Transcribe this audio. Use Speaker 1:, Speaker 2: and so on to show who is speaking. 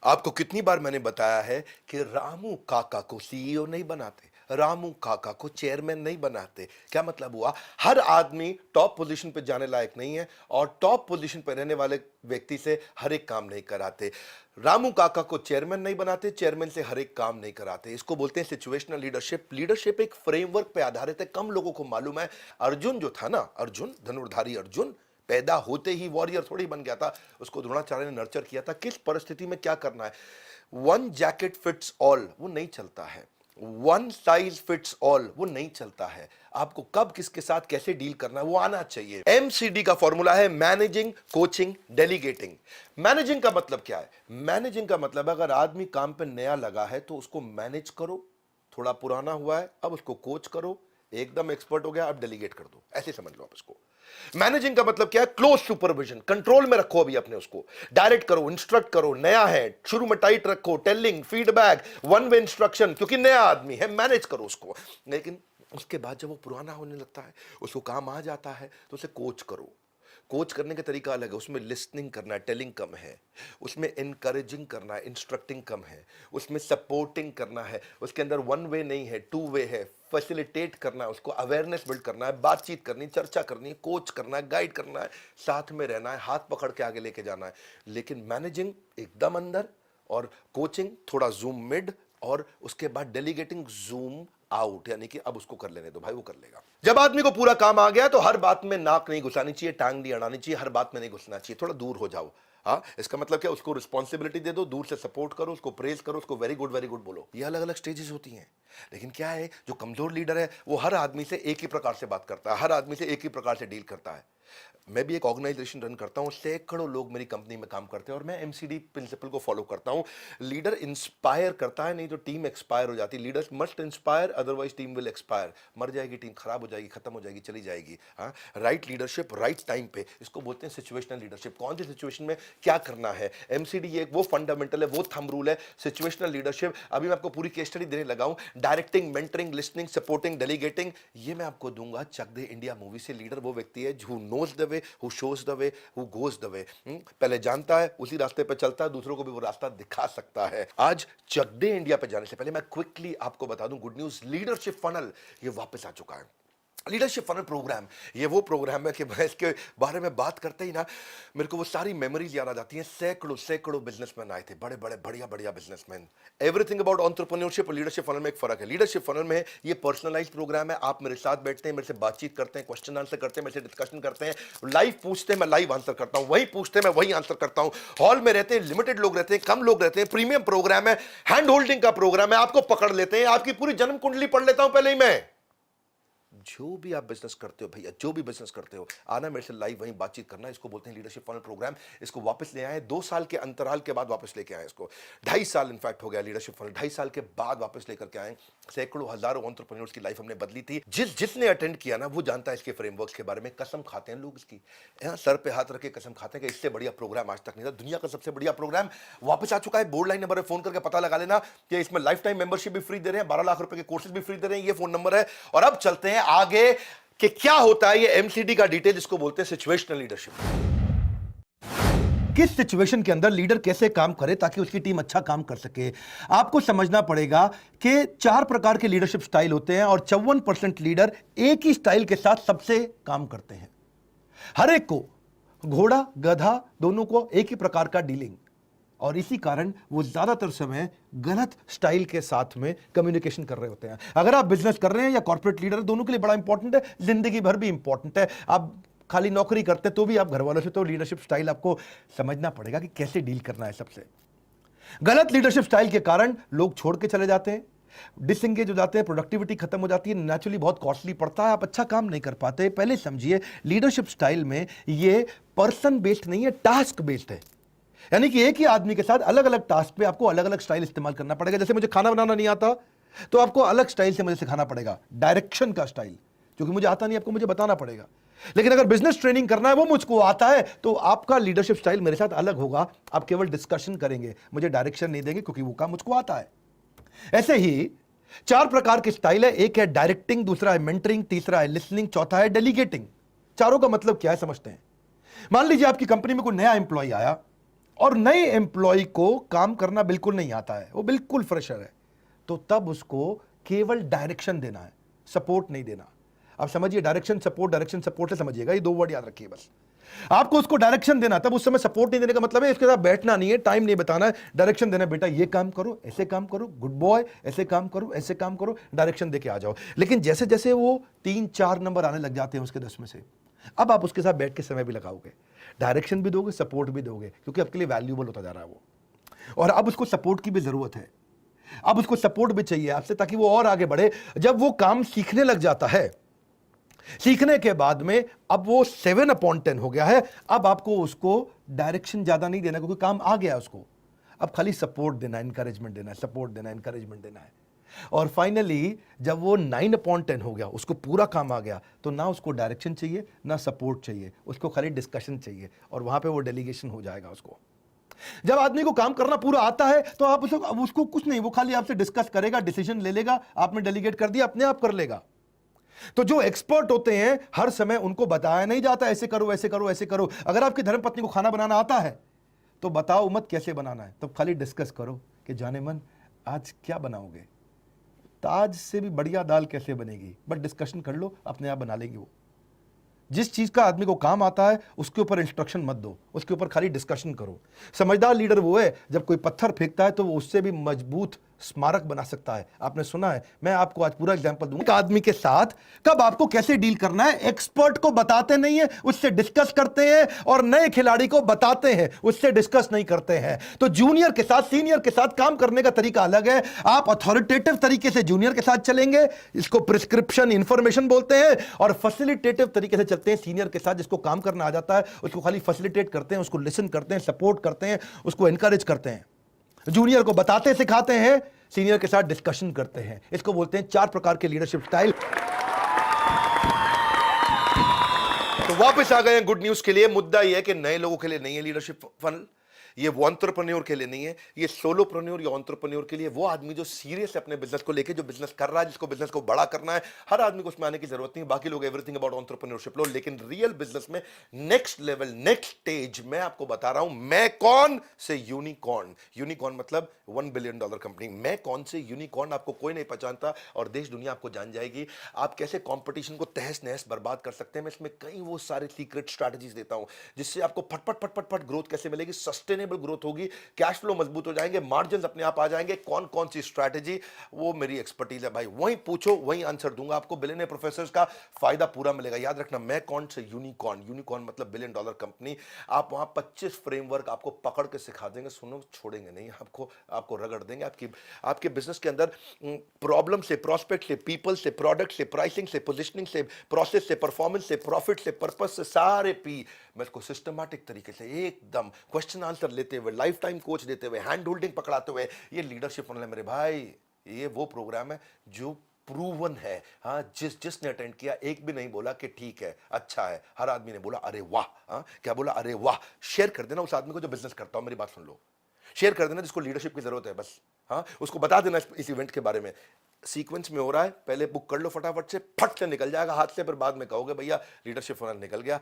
Speaker 1: आपको कितनी बार मैंने बताया है कि रामू काका को सीईओ नहीं बनाते, रामू काका को चेयरमैन नहीं बनाते। क्या मतलब हुआ? हर आदमी टॉप पोजीशन पे जाने लायक नहीं है और टॉप पोजीशन पे रहने वाले व्यक्ति से हर एक काम नहीं कराते। रामू काका को चेयरमैन नहीं बनाते, चेयरमैन से हर एक काम नहीं कराते। इसको बोलते हैं सिचुएशनल लीडरशिप। लीडरशिप एक फ्रेमवर्क पे आधारित है। कम लोगों को मालूम है। अर्जुन जो था ना, अर्जुन धनुर्धारी अर्जुन, पैदा होते ही वॉरियर थोड़ी बन गया था। उसको द्रोणाचार्य ने नर्चर किया था किस परिस्थिति में क्या करना है। वन जैकेट फिट्स ऑल वो नहीं चलता है। वन साइज फिट्स ऑल वो नहीं चलता है। आपको कब किसके साथ कैसे डील करना है वो आना चाहिए। एमसीडी का फॉर्मूला है मैनेजिंग, कोचिंग, डेलीगेटिंग। मैनेजिंग का मतलब क्या है? मैनेजिंग का मतलब अगर आदमी काम पे नया लगा है तो उसको मैनेज करो। थोड़ा पुराना हुआ है अब उसको कोच करो। एकदम एक्सपर्ट हो गया अब डेलीगेट कर दो। ऐसे समझ लो आप इसको। मैनेजिंग का मतलब क्या है? क्लोज सुपरविजन, कंट्रोल में रखो। अभी अपने उसको डायरेक्ट करो, इंस्ट्रक्ट करो। नया है, शुरू में टाइट रखो, telling, feedback, one way instruction, क्योंकि नया आदमी है, मैनेज करो उसको। लेकिन उसके बाद जब वो पुराना होने लगता है, उसको काम आ जाता है, तो उसे कोच करो। कोच करने का तरीका अलग है। उसमें लिसनिंग करना है, टेलिंग कम है। उसमें इनकरेजिंग करना है, इंस्ट्रक्टिंग कम है। उसमें सपोर्टिंग करना है। उसके अंदर वन वे नहीं है, टू वे है। फैसिलिटेट करना है, उसको अवेयरनेस बिल्ड करना है, बातचीत करनी, चर्चा करनी है, कोच करना है, गाइड करना है, साथ में रहना है, हाथ पकड़ के आगे लेके जाना है। लेकिन मैनेजिंग एकदम अंदर, और कोचिंग थोड़ा जूम मिड, और उसके बाद डेलीगेटिंग जूम आउट, यानी कि अब उसको कर लेने दो भाई, वो कर लेगा। जब आदमी को पूरा काम आ गया तो हर बात में नाक नहीं घुसानी चाहिए, टांग नहीं अड़ानी चाहिए, हर बात में नहीं घुसना चाहिए, थोड़ा दूर हो जाओ। हाँ, इसका मतलब क्या? उसको रिस्पॉन्सिबिलिटी दे दो, दूर से सपोर्ट करो, उसको प्रेज करो, उसको वेरी गुड बोलो। ये अलग अलग स्टेजेस होती हैं। लेकिन क्या है, जो कमजोर लीडर है वो हर आदमी से एक ही प्रकार से बात करता है, हर आदमी से एक ही प्रकार से डील करता है। मैं भी एक ऑर्गेनाइजेशन रन करता हूं, सैकड़ों लोग मेरी कंपनी में काम करते हैं और मैं एमसीडी प्रिंसिपल को फॉलो करता हूं। लीडर इंस्पायर करता है, नहीं तो टीम एक्सपायर हो जाती है। Leaders must inspire, otherwise team will expire. मर जाएगी टीम, खराब हो जाएगी, खत्म हो जाएगी, चली जाएगी। हाँ, राइट लीडरशिप राइट टाइम पे, इसको बोलते हैं सिचुएशनल लीडरशिप। कौन सी सिचुएशन में क्या करना है, एमसीडी ये वो फंडामेंटल है, वो थंब रूल है। सिचुएशनल लीडरशिप अभी मैं आपको पूरी केस स्टडी देने लगा हूं। Directing, mentoring, listening, supporting, delegating, ये मैं आपको दूंगा चक दे इंडिया मूवी से। लीडर वो व्यक्ति है who knows the way, who shows the way, who goes the way. पहले जानता है, उसी रास्ते पे चलता है, दूसरों को भी वो रास्ता दिखा सकता है। आज चक दे इंडिया पे जाने से पहले मैं क्विकली आपको बता दूं गुड न्यूज, लीडरशिप फनल ये वापस आ चुका है। लीडरशिप फनल प्रोग्राम, ये वो प्रोग्राम है कि मैं इसके बारे में बात करते ही ना मेरे को वो सारी मेमोरीज याद आ जाती हैं। सैकड़ों सैकड़ों बिजनेसमैन आए थे, बड़े बड़े बढ़िया बढ़िया बिजनेसमैन। एवरीथिंग अबाउट एंटरप्रेन्योरशिप और लीडरशिप फनल में एक फर्क है। लीडरशिप फनल में ये पर्सनलाइज्ड प्रोग्राम है। आप मेरे साथ बैठते हैं, मेरे से बातचीत करते हैं, क्वेश्चन आंसर करते हैं, मेरे से डिस्कशन करते हैं, लाइव पूछते हैं, मैं लाइव आंसर करता हूं, वही पूछते हैं, मैं वही आंसर करता हूं। हॉल में रहते हैं, लिमिटेड लोग रहते हैं, कम लोग रहते हैं, प्रीमियम प्रोग्राम है, हैंड होल्डिंग का प्रोग्राम है। आपको पकड़ लेते हैं, आपकी पूरी जन्म कुंडली पढ़ लेता हूं पहले ही मैं। जो भी आप बिजनेस करते हो भैया, जो भी बिजनेस करते हो, आना मेरे से लाइव वहीं बातचीत करना। इसको बोलते हैं लीडरशिप फनल प्रोग्राम। इसको वापस ले आए 2 साल के अंतराल के बाद, वापस लेके आए इसको। 2.5 साल इनफैक्ट हो गया लीडरशिप फनल, 2.5 साल के बाद वापस लेकर के आए। सैकड़ों हजारों एंटरप्रेन्योर्स की लाइफ हमने बदली थी। जिसने अटेंड किया ना वो जानता है इसके फ्रेमवर्क के बारे में। कसम खाते हैं लोग इसकी, यहाँ सर पे हाथ रख के कसम खाते हैं कि इससे बढ़िया प्रोग्राम आज तक नहीं था। दुनिया का सबसे बढ़िया प्रोग्राम वापस आ चुका है। बोर्ड लाइन नंबर है, फोन करके पता लगा लेना कि इसमें लाइफ टाइम मेंबरशिप भी फ्री दे रहे हैं, 12 लाख रुपए के कोर्सेज भी फ्री दे रहे हैं। ये फोन नंबर है। और अब चलते हैं आगे कि क्या होता है ये एमसीडी का डिटेल, जिसको बोलते हैं सिचुएशनल लीडरशिप। किस सिचुएशन के अंदर लीडर कैसे काम करे ताकि उसकी टीम अच्छा काम कर सके। आपको समझना पड़ेगा कि 4 प्रकार के लीडरशिप स्टाइल होते हैं और 54% लीडर एक ही स्टाइल के साथ सबसे काम करते हैं। हर एक को, घोड़ा गधा दोनों को एक ही प्रकार का डीलिंग, और इसी कारण वो ज्यादातर समय गलत स्टाइल के साथ में कम्युनिकेशन कर रहे होते हैं। अगर आप बिजनेस कर रहे हैं या कॉर्पोरेट लीडर, दोनों के लिए बड़ा इंपॉर्टेंट है, जिंदगी भर भी इंपॉर्टेंट है। आप खाली नौकरी करते तो भी आप घर वालों से, तो लीडरशिप स्टाइल आपको समझना पड़ेगा कि कैसे डील करना है सबसे। गलत लीडरशिप स्टाइल के कारण लोग छोड़ के चले जाते हैं, डिसएंगेज हो जाते हैं, प्रोडक्टिविटी खत्म हो जाती है, नेचुरली बहुत कॉस्टली पड़ता है, आप अच्छा काम नहीं कर पाते। पहले समझिए, लीडरशिप स्टाइल में ये पर्सन बेस्ड नहीं है, टास्क बेस्ड है। यानी कि एक ही आदमी के साथ अलग अलग टास्क पे आपको अलग अलग स्टाइल इस्तेमाल करना पड़ेगा। जैसे मुझे खाना बनाना नहीं आता तो आपको अलग स्टाइल से मुझे सिखाना पड़ेगा, डायरेक्शन का स्टाइल, क्योंकि मुझे आता नहीं, आपको मुझे बताना पड़ेगा। लेकिन अगर बिजनेस ट्रेनिंग करना है, वो मुझको आता है, तो आपका लीडरशिप स्टाइल मेरे साथ अलग होगा। आप केवल डिस्कशन करेंगे, मुझे डायरेक्शन नहीं देंगे, क्योंकि वो काम मुझको आता है। ऐसे ही 4 प्रकार के स्टाइल है। एक है डायरेक्टिंग, दूसरा है मेंटरिंग, तीसरा है लिसनिंग, चौथा है डेलीगेटिंग। चारों का मतलब क्या है समझते हैं। मान लीजिए आपकी कंपनी में कोई नया एम्प्लॉय आया, और नए एम्प्लॉय को काम करना बिल्कुल नहीं आता है, वो बिल्कुल फ्रेशर है, तो तब उसको केवल डायरेक्शन देना है, सपोर्ट नहीं देना। आप समझिए, डायरेक्शन सपोर्ट से समझिएगा, ये दो वर्ड याद रखिए बस। आपको उसको डायरेक्शन देना, तब उस समय सपोर्ट नहीं देने का मतलब है इसके साथ बैठना नहीं है, टाइम नहीं बताना है, डायरेक्शन देना है, बेटा ये काम करो, ऐसे काम करो, गुड बॉय, ऐसे काम करो, ऐसे काम करो, डायरेक्शन देके आ जाओ। लेकिन जैसे जैसे वो 3-4 नंबर आने लग जाते हैं उसके 10 में से, अब आप उसके साथ बैठ के समय भी लगाओगे, डायरेक्शन भी दोगे, सपोर्ट भी दोगे, क्योंकि आपके लिए वैल्यूएबल होता जा रहा है वो। और अब उसको सपोर्ट की भी जरूरत है, अब उसको सपोर्ट भी चाहिए आपसे, ताकि वो और आगे बढ़े। जब वो काम सीखने लग जाता है, सीखने के बाद में अब वो 7/10 हो गया है, अब आपको उसको डायरेक्शन ज्यादा नहीं देना, क्योंकि काम आ गया उसको, अब खाली सपोर्ट देना, इंकरेजमेंट देना है, सपोर्ट देना, इंकरेजमेंट देना है। और फाइनली जब वो 9/10 हो गया, उसको पूरा काम आ गया, तो ना उसको डायरेक्शन चाहिए, ना सपोर्ट चाहिए, उसको खाली डिस्कशन चाहिए, और वहां पे वो डेलीगेशन हो जाएगा उसको। जब आदमी को काम करना पूरा आता है, तो आप उसको कुछ नहीं, वो खाली आपसे डिस्कस करेगा, डिसीजन ले लेगा, आपने डेलीगेट कर दिया, अपने आप कर लेगा। तो जो एक्सपर्ट होते हैं, हर समय उनको बताया नहीं जाता ऐसे करो, ऐसे करो, ऐसे करो। अगर आपकी धर्मपत्नी को खाना बनाना आता है, तो बताओ मत कैसे बनाना है, तो खाली डिस्कस करो कि जाने मन आज क्या बनाओगे, ताज से भी बढ़िया दाल कैसे बनेगी, बट डिस्कशन कर लो, अपने आप बना लेगी वो। जिस चीज का आदमी को काम आता है उसके ऊपर इंस्ट्रक्शन मत दो, उसके ऊपर खाली डिस्कशन करो। समझदार लीडर वो है जब कोई पत्थर फेंकता है तो वो उससे भी मजबूत स्मारक बना सकता है। आपने सुना है, मैं आपको आज पूरा एग्जांपल दूंगा। एक आदमी के साथ कब आपको कैसे डील करना है, एक्सपर्ट को बताते नहीं है, उससे डिस्कस करते हैं, और नए खिलाड़ी को बताते हैं, उससे डिस्कस नहीं करते हैं। तो जूनियर के साथ सीनियर के साथ काम करने का तरीका अलग है। आप अथॉरिटेटिव तरीके से जूनियर के साथ चलेंगे, इसको प्रिस्क्रिप्शन इंफॉर्मेशन बोलते हैं, और फैसिलिटेटिव तरीके से चलते हैं सीनियर के साथ, जिसको काम करना आ जाता है, उसको खाली फैसिलिटेट करते हैं, उसको लिसन करते हैं, सपोर्ट करते हैं, उसको एनकरेज करते हैं। जूनियर को बताते सिखाते हैं, सीनियर के साथ डिस्कशन करते हैं। इसको बोलते हैं 4 प्रकार के लीडरशिप स्टाइल। तो वापस आ गए हैं गुड न्यूज के लिए। मुद्दा यह है कि नए लोगों के लिए नहीं है लीडरशिप फनल, ये वो एंटरप्रेन्योर के लिए नहीं है, ये सोलोप्रेन्योर या एंटरप्रेन्योर के लिए। वो आदमी जो सीरियस है अपने बिजनेस को लेके, जो बिजनेस कर रहा है, जिसको बिजनेस को बड़ा करना है, हर आदमी को उसमें आने की जरूरत नहीं है। बाकी लोग एवरीथिंग अबाउट एंटरप्रेन्योरशिप लो, लेकिन रियल बिजनेस में नेक्स्ट लेवल, नेक्स्ट स्टेज मैं आपको बता रहा हूं। मैं कौन से यूनिकॉर्न, यूनिकॉर्न मतलब $1 बिलियन कंपनी। मैं कौन से यूनिकॉर्न, आपको कोई नहीं पहचानता और देश दुनिया आपको जान जाएगी। आप कैसे कंपटीशन को तहस नहस बर्बाद कर सकते हैं, मैं इसमें कई वो सारे सीक्रेट स्ट्रैटेजीज देता हूं, जिससे आपको फटफट फटफट फट ग्रोथ कैसे मिलेगी, सस्टेनेबल ग्रोथ होगी, कैश फ्लो मजबूत हो जाएंगे, मार्जिन अपने आप आ जाएंगे। कौन कौन सी स्ट्रैटेजी, वो मेरी एक्सपर्टीज है भाई, वहीं पूछो वहीं आंसर दूंगा आपको। बिलियनियर प्रोफेसर्स का फायदा पूरा मिलेगा। याद रखना, मैं कौन से यूनिकॉर्न, यूनिकॉर्न मतलब $1 बिलियन कंपनी। आप वहां 25 फ्रेमवर्क आपको पकड़ के सिखा देंगे, सुनो छोड़ेंगे नहीं आपको, आपको रगड़ देंगे। आपके बिजनेस के अंदर प्रॉब्लम से, प्रोस्पेक्ट से, पीपल से, प्रोडक्ट से, प्राइसिंग से, पोजिशनिंग से, प्रोसेस से, परफॉर्मेंस से, प्रॉफिट से, पर्पस से, सारे पी मैं इसको सिस्टमैटिक तरीके से एकदम क्वेश्चन आंसर लेते हुए, लाइफ टाइम कोच देते हुए, हैंड होल्डिंग पकड़ाते हुए, ये लीडरशिप फनल है मेरे भाई। ये वो प्रोग्राम है जो प्रूवन है। हाँ, जिसने अटेंड किया एक भी नहीं बोला कि ठीक है, अच्छा है, हर आदमी ने बोला अरे वाह। हाँ, क्या बोला, अरे वाह। शेयर कर देना उस आदमी को जो बिजनेस करता हो, मेरी बात सुन लो, शेयर कर देना जिसको लीडरशिप की जरूरत है बस। हाँ, उसको बता देना इस इवेंट के बारे में। सीक्वेंस में हो रहा है, पहले बुक कर लो फटाफट से, फट से निकल जाएगा हाथ से, फिर बाद में कहोगे भैया लीडरशिप फनल निकल गया।